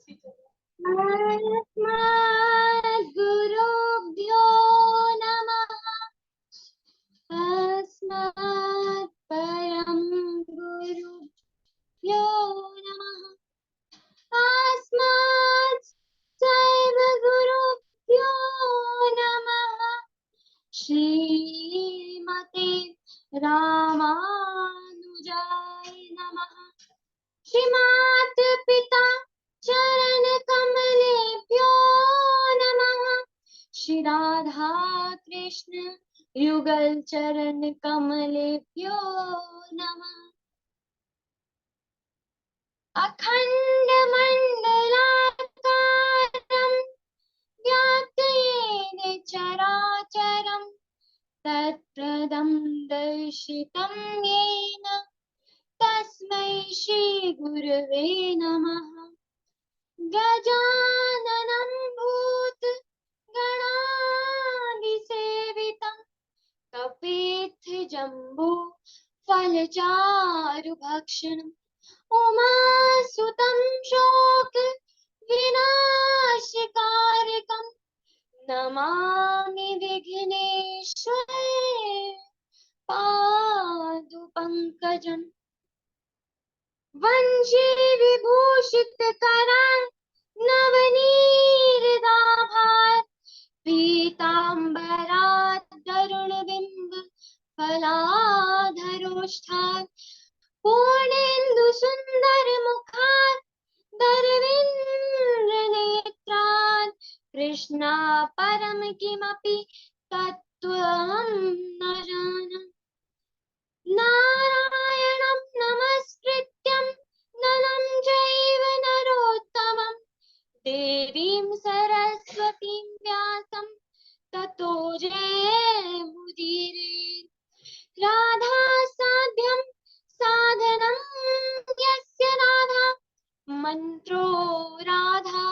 अस्मद्गुरुभ्यो नमः। अस्मत् परं गुरुभ्यो नमः। अस्मत् सैव गुरुभ्यो नमः। श्रीमते रामानुजाय नमः। श्रीमात पिता चरण कमलेभ्यो नमः। श्री राधा कृष्ण युगल चरण कमलेभ्यो नमः। अखंड मंडलाकारं व्याप्तयेन चराचरं तत्प्रदं दर्शितं येन तस्मै श्री गुरवे नमः। गजाननं भूतगणादिसेवितं कपित्थजम्बो फलचारुभक्षणम् उमासुतं शोकविनाशकारकं नमामि विघ्नेश्वरं पादुपङ्कजम्। वंशी विभूषितकरां नवनीरदाभात् पीताम्बरात् गरुडबिम्ब फलाधरोष्ठात् पूर्णेन्दु सुंदर मुखात् धरवीन्द्रनेत्रात् कृष्णा परम किमपि तत्त्वं न जानामि। नारायणं नमस्कृत्यं नरं चैव नरोत्तमं देवीं सरस्वतीं व्यासं ततो जयमुदीरये। राधा साध्यं साधनं यस्य राधा मंत्रो राधा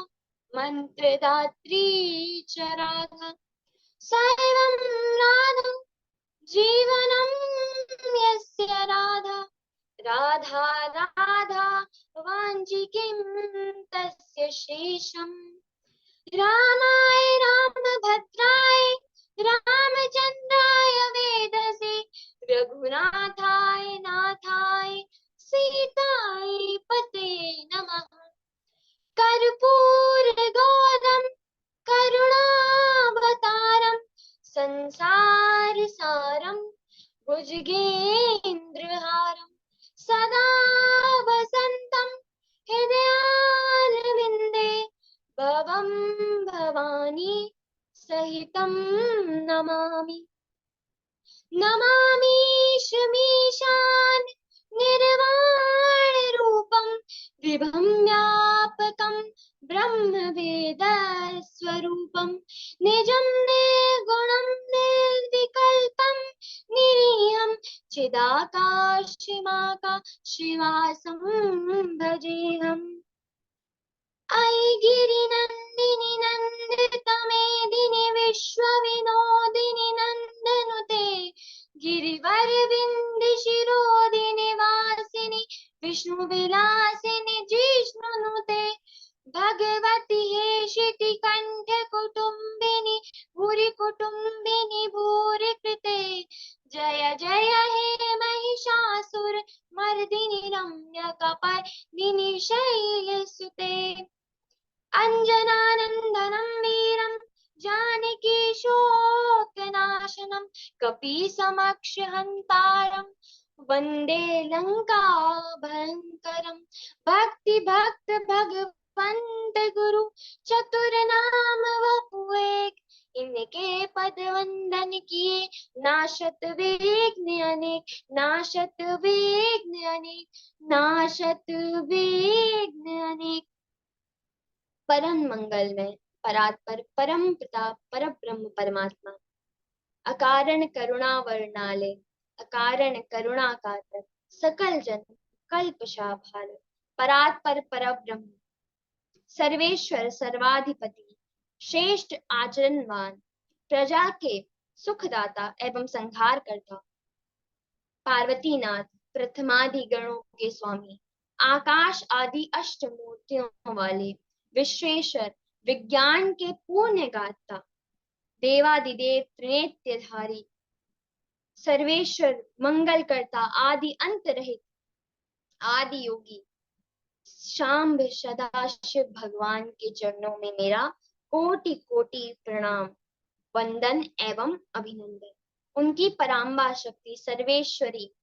मंत्रदात्री च राधा सर्वं राधा जीवनं यस्य राधा राधा राधा वाञ्छि किं तस्य शेषम्। रामाय रामभद्राय रामचन्द्राय वेदसे रघुनाथाय नाथाय सीताय पते नमः। कर्पूरगौरं करुणावतारं संसारसारं भुजगेन्द्रहारं सदा वसन्तं हृदयारविन्दे भवं भवानी सहितं नमामि। नमामि शमीशान निर्वाणरूपं विभं व्यापकं ब्रह्मवेदस्वरूपं निजं निर्गुणं निर्विकल्पं निरीहं चिदाकाशमाकाशवासं भजेऽहम्। अयि गिरिनन्दिनि नन्दितमेदिनि विश्वविनोदिनि नन्दनुते गिरिवरविन्ध्यशिरोदिनि वासिनि विष्णुविलासिनि जिष्णुनुते भगवति हेशितिकण्ठकुटुम्बिनि भूरिकुटुम्बिनि भूरिकृते जय जय हे महिषासुरमर्दिनि रम्यकपर्दिनि शैलसुते। अंजनानंदनं वीरं जानकी शोकनाशनं कपीसमक्षहन्तारं वन्दे लङ्काभयङ्करं। भक्ति भक्त भगवंत गुरु चतुरनाम वपुएक इनके पद वंदन किए नाशत विघ्न अनेक नाशत विघ्न अनेक नाशत विघ्न अनेक। परम मंगल में परात्पर परम पिता पर ब्रह्म परमात्मा अकारण करुणा वर्णाले अकारण करुणा कातर सकल जन कल्पशाभार परात्पर पर ब्रह्म सर्वेश्वर सर्वाधिपति श्रेष्ठ आचरणवान प्रजा के सुखदाता एवं संहार करता पार्वतीनाथ प्रथमादि गणों के स्वामी आकाश आदि अष्ट मूर्तियों वाले विश्वेश्वर विज्ञान के पूर्ण गाता, देवादिदेव त्रिनेत्रधारी, सर्वेश्वर मंगल करता, आदि अंत रहित, आदि योगी, शाम्ब सदाशिव भगवान के चरणों में मेरा कोटि कोटि प्रणाम, वंदन एवं अभिनंदन। उनकी पराम्बा शक्ति सर्वेश्वरी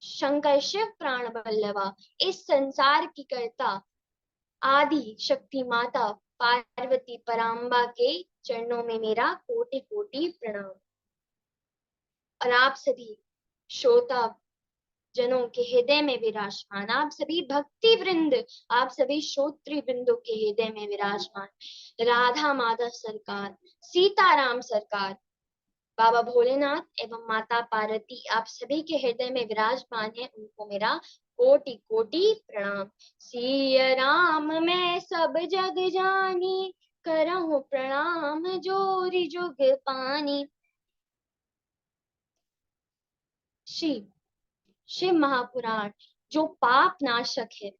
शंकर शिव प्राण बल्लवा, इस संसार की कर्ता आदि शक्ति माता पार्वती पराम्बा के चरणों में मेरा कोटि कोटि प्रणाम। और आप सभी श्रोता जनों के हृदय में विराजमान, आप सभी भक्ति वृंद, आप सभी श्रोत्री वृंदों के हृदय में विराजमान राधा माधव सरकार, सीताराम सरकार, बाबा भोलेनाथ एवं माता पार्वती आप सभी के हृदय में विराजमान है, उनको मेरा कोटि कोटि प्रणाम। सिया राम मैं सब जग जानी, करहूं प्रणाम जोरी जुग पानी। शिव महापुराण जो पाप नाशक है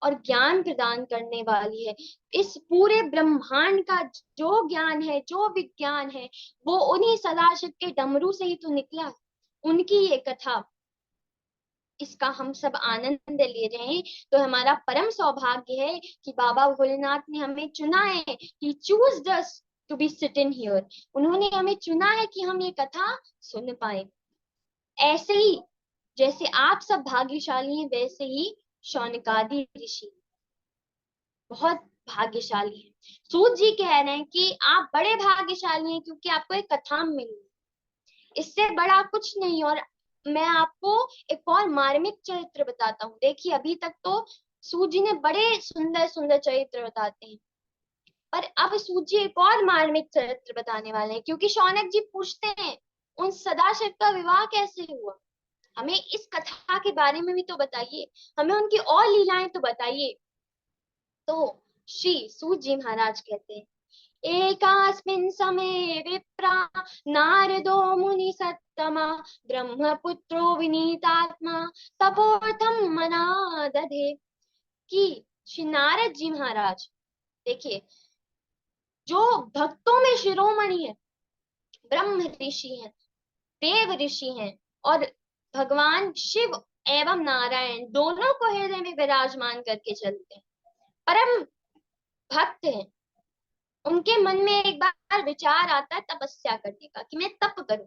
और ज्ञान प्रदान करने वाली है, इस पूरे ब्रह्मांड का जो ज्ञान है, जो विज्ञान है, वो उन्हीं सदाशिव के डमरू से ही तो निकला। उनकी ये कथा, इसका हम सब आनंद ले रहे हैं, तो हमारा परम सौभाग्य है कि बाबा भोलेनाथ ने हमें चुना है, कि choose us to be sitting here. उन्होंने हमें चुना है कि हम ये कथा सुन पाए। ऐसे ही जैसे आप सब भाग्यशाली हैं, वैसे ही शौनकादि ऋषि बहुत भाग्यशाली हैं। सूत जी कह रहे हैं कि आप बड़े भाग्यशाली हैं क्योंकि आपको एक कथा मिली, इससे बड़ा कुछ नहीं। और मैं आपको एक और मार्मिक चरित्र बताता हूँ। देखिए, अभी तक तो सूत जी ने बड़े सुंदर सुंदर चरित्र बताते हैं, पर अब सूत जी एक और मार्मिक चरित्र बताने वाले हैं, क्योंकि शौनक जी पूछते हैं उन सदाशिव का विवाह कैसे हुआ, हमें इस कथा के बारे में भी तो बताइए, हमें उनकी और लीलाएं तो बताइए। तो श्री सूत जी महाराज कहते हैं, एकास्मिन् समये विप्रा नारदो मुनि सत्तमा, ब्रह्मपुत्रो विनीतात्मा तपोर्थम मना दधे। कि श्री नारद जी महाराज, देखिए, जो भक्तों में शिरोमणि है, ब्रह्म ऋषि हैं, देव ऋषि हैं, और भगवान शिव एवं नारायण दोनों को हृदय में विराजमान करके चलते हैं, परम भक्त हैं। उनके मन में एक बार विचार आता है तपस्या करने का, कि मैं तप करूं,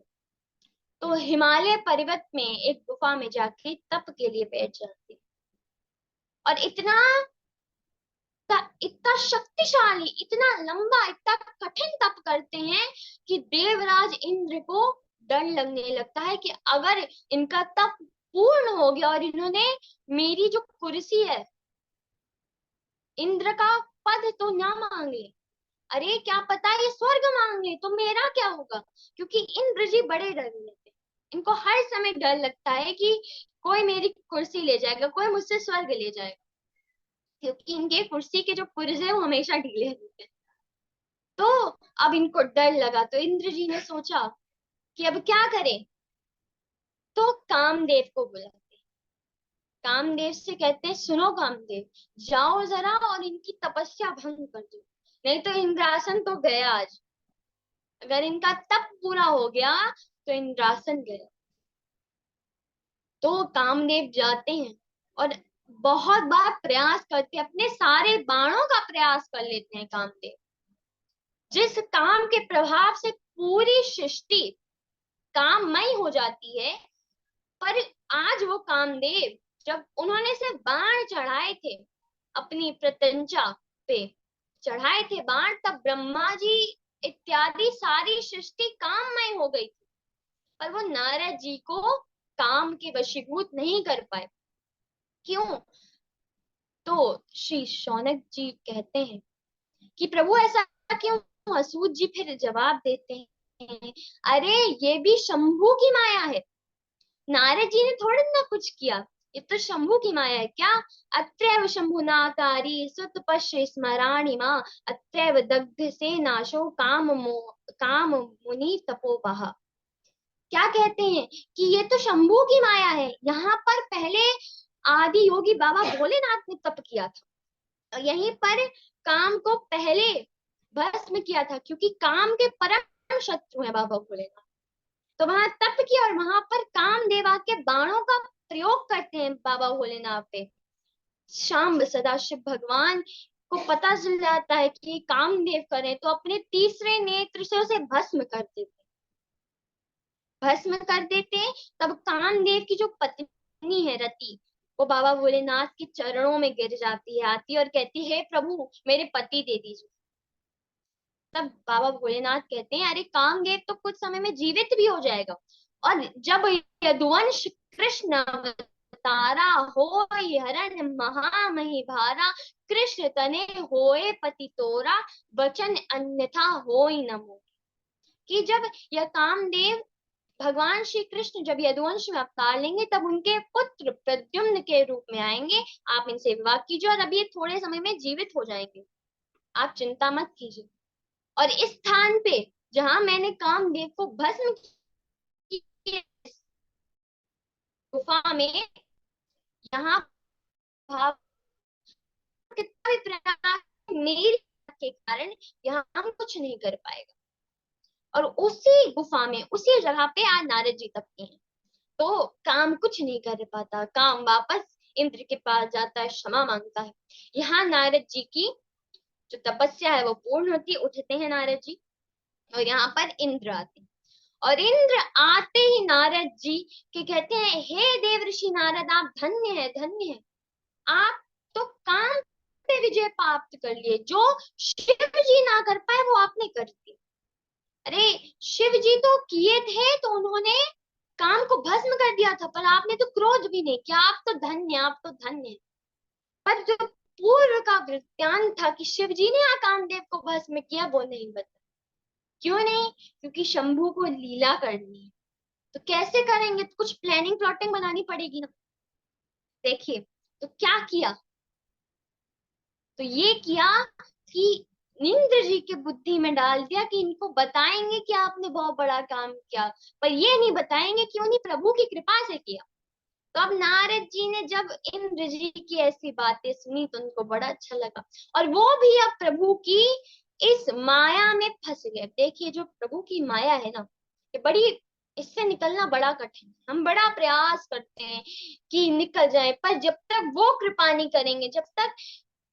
तो हिमालय पर्वत में एक गुफा में जाके तप के लिए बैठ जाते हैं। और इतना शक्तिशाली, इतना लंबा, इतना कठिन तप करते हैं कि देवराज इंद्र को डर लगने लगता है कि अगर इनका तप पूर्ण हो गया और इन्होंने मेरी जो कुर्सी है, इंद्र का पद तो ना मांगे, अरे क्या पता ये स्वर्ग मांग ले, तो मेरा क्या होगा। क्योंकि इंद्र जी बड़े डर लेते, इनको हर समय डर लगता है कि कोई मेरी कुर्सी ले जाएगा, कोई मुझसे स्वर्ग ले जाएगा, क्योंकि इनके कुर्सी के जो पुर्जे है वो हमेशा ढीले रहते हैं। तो अब इनको डर लगा, तो इंद्र जी ने सोचा कि अब क्या करें, तो कामदेव को बुलाते, कामदेव से कहते हैं, सुनो कामदेव, जाओ जरा और इनकी तपस्या भंग कर दो, नहीं तो इंद्रासन तो गया आज, अगर इनका तप पूरा हो गया तो इंद्रासन गया। तो कामदेव जाते हैं और बहुत बार प्रयास करते, अपने सारे बाणों का प्रयास कर लेते हैं कामदेव, जिस काम के प्रभाव से पूरी सृष्टि काममय हो जाती है। पर आज वो कामदेव, जब उन्होंने से बाण चढ़ाए थे, अपनी प्रत्यंचा पे चढ़ाए थे बाण, तब ब्रह्मा जी इत्यादि सारी सृष्टि काममय हो गई थी, पर वो नारद जी को काम के वशीभूत नहीं कर पाए। क्यों? तो श्री शौनक जी कहते हैं कि प्रभु ऐसा क्यों हुआ? सूत जी फिर जवाब देते हैं, अरे ये भी शंभू की माया है, नारद जी ने थोड़ी ना कुछ किया, ये तो शंभू की माया है। क्या? अत्रैव शंभुनाकारी सुत पश्य स्मराणि माँ, अत्रैव दग्ध से नाशो काम मुनि तपोपहा। क्या कहते हैं कि ये तो शंभू की माया है, यहाँ पर पहले आदि योगी बाबा भोलेनाथ ने तप किया था, यहीं पर काम को पहले भस्म किया था, क्योंकि काम के परम शत्रु है बाबा भोलेनाथ। तो वहां तप किया और वहां पर कामदेव आके बाणों का प्रयोग करते हैं बाबा भोलेनाथ पे। शाम सदाशिव भगवान को पता चल जाता है कि कामदेव करें, तो अपने तीसरे नेत्र से उसे भस्म कर देते हैं। तब कामदेव की जो पत्नी है रति, वो बाबा भोलेनाथ के चरणों में गिर जाती है, आती है और कहती है, हे प्रभु मेरे पति दे दीजिए। तब बाबा भोलेनाथ कहते हैं, अरे कामदेव तो कुछ समय में जीवित भी हो जाएगा। और जब यदुवंश कृष्ण अवतारा होय हरण महामहि भारा, कृष्ण तने होए पति तोरा, वचन अन्यथा होय न मोर। कि जब यह कामदेव भगवान श्री कृष्ण जब यदुवंश में अवतार लेंगे, तब उनके पुत्र प्रद्युम्न के रूप में आएंगे। आप इनसे विवाह कीजिए और अभी ये थोड़े समय में जीवित हो जाएंगे, आप चिंता मत कीजिए। और इस स्थान पे जहां मैंने कामदेव को भस्म किया, गुफा में, यहाँ भाव कितना भी प्रयास मेरी के कारण यहाँ हम कुछ नहीं कर पाएगा। और उसी गुफा में उसी जगह पे आज नारद जी तपते हैं। तो काम कुछ नहीं कर पाता, काम वापस इंद्र के पास जाता है, क्षमा मांगता है। यहाँ नारद जी की जो तपस्या है वो पूर्ण होती है, उठते हैं नारद जी और यहाँ पर इंद्र आते हैं। और इंद्र आते ही नारद जी के कहते हैं, हे देव ऋषि नारद, आप धन्य है, धन्य है। आप तो काम पे विजय प्राप्त कर लिए, जो शिव जी ना कर पाए वो आपने कर दिया। अरे शिव जी तो किए थे, तो उन्होंने काम को भस्म कर दिया था, पर आपने तो क्रोध भी नहीं किया। आप तो धन्य, आप तो धन्य। पर जो पूर्व का वृत्तांत था कि शिव जी ने कामदेव को भस्म किया, वो नहीं बता। क्यों नहीं? क्योंकि शंभू को लीला करनी है। तो कैसे करेंगे? तो कुछ प्लानिंग प्लॉटिंग बनानी पड़ेगी ना। देखिए, तो क्या किया, तो ये किया कि इंद्र जी के बुद्धि में डाल दिया कि इनको बताएंगे कि आपने बहुत बड़ा काम किया, पर ये नहीं बताएंगे कि उन्हीं प्रभु की कृपा से किया। तो अब नारद जी ने जब इंद्र जी की ऐसी बातें सुनी, तो उनको बड़ा अच्छा लगा, और वो भी अब प्रभु की इस माया में फंस गए। देखिए, जो प्रभु की माया है ना, ये बड़ी, इससे निकलना बड़ा कठिन है। हम बड़ा प्रयास करते हैं कि निकल जाए, पर जब तक वो कृपा नहीं करेंगे, जब तक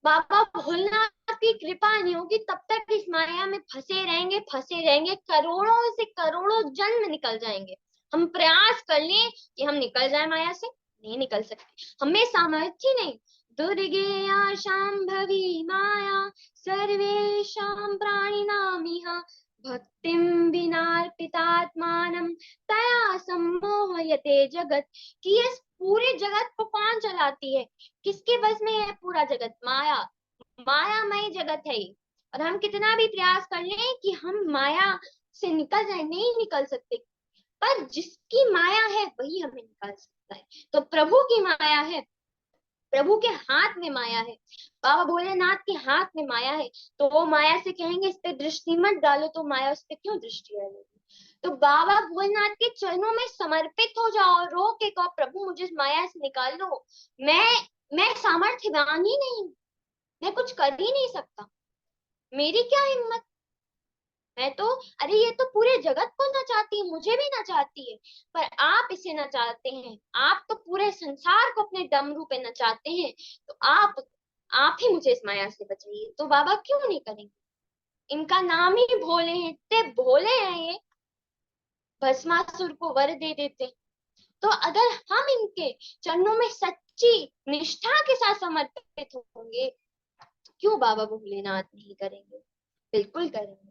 बाबा भोलेनाथ की कृपा नहीं होगी, तब तक इस माया में फंसे रहेंगे, फंसे रहेंगे। करोड़ों से करोड़ों जन्म निकल जाएंगे, हम प्रयास कर लें कि हम निकल जाए माया से, नहीं निकल सकते, हमें सामर्थ्य नहीं। दुर्गेया शांभवी माया सर्वेषां प्राणिनामिह, भक्तिं विनार्पितात्मानं तया सम्मोहयते जगत। कि ये पूरे जगत को कौन चलाती है? किसके बस में है पूरा जगत? माया, मायामय जगत है ये। और हम कितना भी प्रयास कर लें कि हम माया से निकल जाए, नहीं निकल सकते। पर जिसकी माया है वही हमें निकाल सकता है। तो प्रभु की माया है, प्रभु के हाथ में माया है, बाबा भोलेनाथ के हाथ में माया है। तो वो माया से कहेंगे इस पे दृष्टि मत डालो, तो माया उस पे क्यों दृष्टि डालेगी? तो बाबा भोलेनाथ के चरणों में समर्पित हो जाओ, रो के कहो, प्रभु मुझे इस माया से निकाल लो, मैं मैं सामर्थ्यवान ही नहीं हूँ, मैं कुछ कर ही नहीं सकता, मेरी क्या हिम्मत। मैं तो, अरे ये तो पूरे जगत को नचाती है, मुझे भी नचाती है, पर आप इसे नचाते हैं, आप तो पूरे संसार को अपने डमरू पे नचाते हैं। तो आप ही मुझे इस माया से बचाइए। तो बाबा क्यों नहीं करेंगे? इनका नाम ही भोले हैं, इतने भोले हैं ये, भस्मासुर को वर दे देते। तो अगर हम इनके चरणों में सच्ची निष्ठा के साथ समर्पित होंगे, तो क्यों बाबा भोलेनाथ नहीं करेंगे? बिल्कुल करेंगे।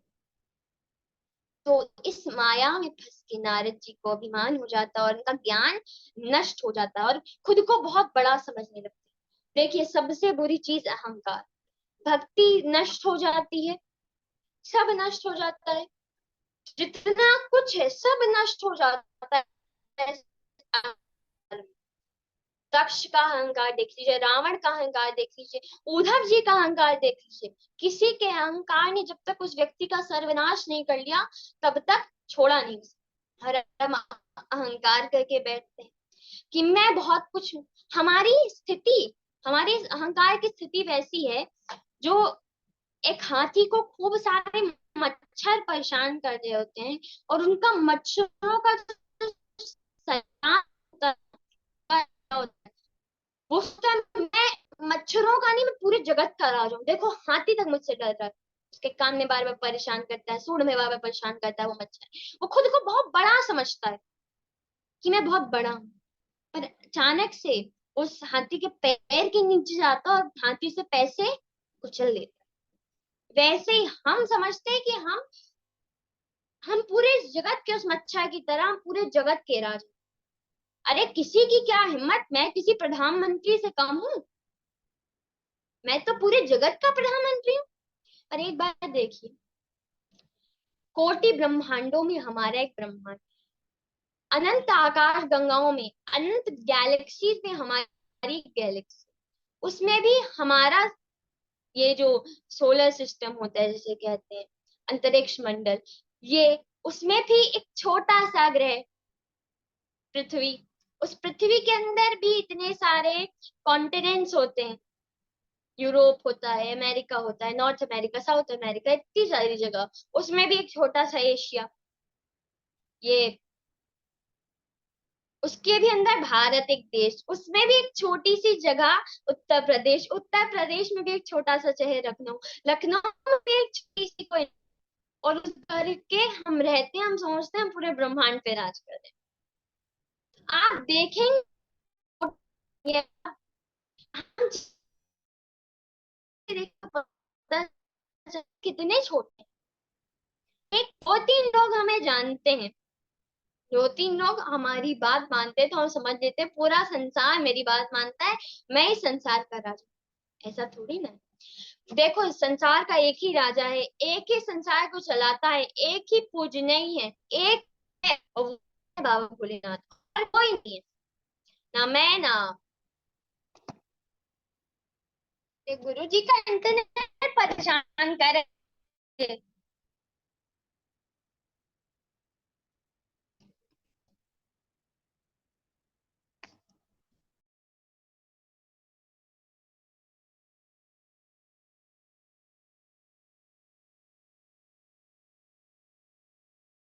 तो इस माया में फंस के नारद जी को अभिमान हो जाता है और उनका ज्ञान नष्ट हो जाता है और खुद को बहुत बड़ा समझने लगते हैं। देखिए, सबसे बुरी चीज अहंकार, भक्ति नष्ट हो जाती है, सब नष्ट हो जाता है, जितना कुछ है सब नष्ट हो जाता है। दक्ष का अहंकार देख लीजिए, रावण का अहंकार देख लीजिए, उद्धव जी का अहंकार देख लीजिए। किसी के अहंकार ने जब तक उस व्यक्ति का सर्वनाश नहीं कर लिया, तब तक छोड़ा नहीं उसे। हर हम अहंकार करके बैठते हैं कि मैं बहुत कुछ हूँ। हमारी स्थिति, हमारी इस अहंकार की स्थिति वैसी है, जो एक हाथी को खूब सारे मच्छर परेशान कर रहे होते हैं, और उनका मच्छरों का जो सैलाब होता है, उस टाइम मैं मच्छरों का नहीं, मैं पूरे जगत का राज हूँ। देखो हाथी तक मुझसे डर रहा है, उसके कान में बार बार परेशान करता है, सूंड में बार बार परेशान करता है वो मच्छर। वो खुद को बहुत बड़ा समझता है कि मैं बहुत बड़ा हूँ, पर अचानक से उस हाथी के पैर के नीचे जाता है और हाथी से पैसे कुचल लेता है। वैसे ही हम समझते हैं कि हम पूरे जगत के उस मच्छर की तरह, हम पूरे जगत के राज हैं। अरे किसी की क्या हिम्मत, मैं किसी प्रधानमंत्री से कम हूँ? मैं तो पूरे जगत का प्रधानमंत्री हूँ। पर एक बात देखिए, कोटि ब्रह्मांडों में हमारा एक ब्रह्मांड, अनंत आकाश गंगाओं में, अनंत गैलेक्सीज में हमारी गैलेक्सी, उसमें भी हमारा ये जो सोलर सिस्टम होता है, जिसे कहते हैं अंतरिक्ष मंडल, ये उसमें भी एक छोटा सा ग्रह पृथ्वी। उस पृथ्वी के अंदर भी इतने सारे कॉन्टिनेंट्स होते हैं, यूरोप होता है, अमेरिका होता है, नॉर्थ अमेरिका, साउथ अमेरिका, इतनी सारी जगह। उसमें भी एक छोटा सा एशिया, ये उसके भी अंदर भारत एक देश, उसमें भी एक छोटी सी जगह उत्तर प्रदेश, उत्तर प्रदेश में भी एक छोटा सा शहर लखनऊ, लखनऊ में भी एक छोटी सी कोई, और उस करके हम रहते हैं, हम समझते हैं हम पूरे ब्रह्मांड पे राज कर रहे हैं। आप देखेंगे ये, हम कितने छोटे हैं। एक दो तीन लोग हमें जानते हैं, दो तीन लोग हमारी बात मानते हैं, तो हम समझ लेते हैं पूरा संसार मेरी बात मानता है, मैं इस संसार का राजा। ऐसा थोड़ी ना है। देखो इस संसार का एक ही राजा है, एक ही संसार को चलाता है, एक ही पूजनीय है, एक है, और वो है बाबा भोलेनाथ, और कोई नहीं है, ना मैं ना आप। गुरु जी का इंटरनेट परेशान कर रहे हैं।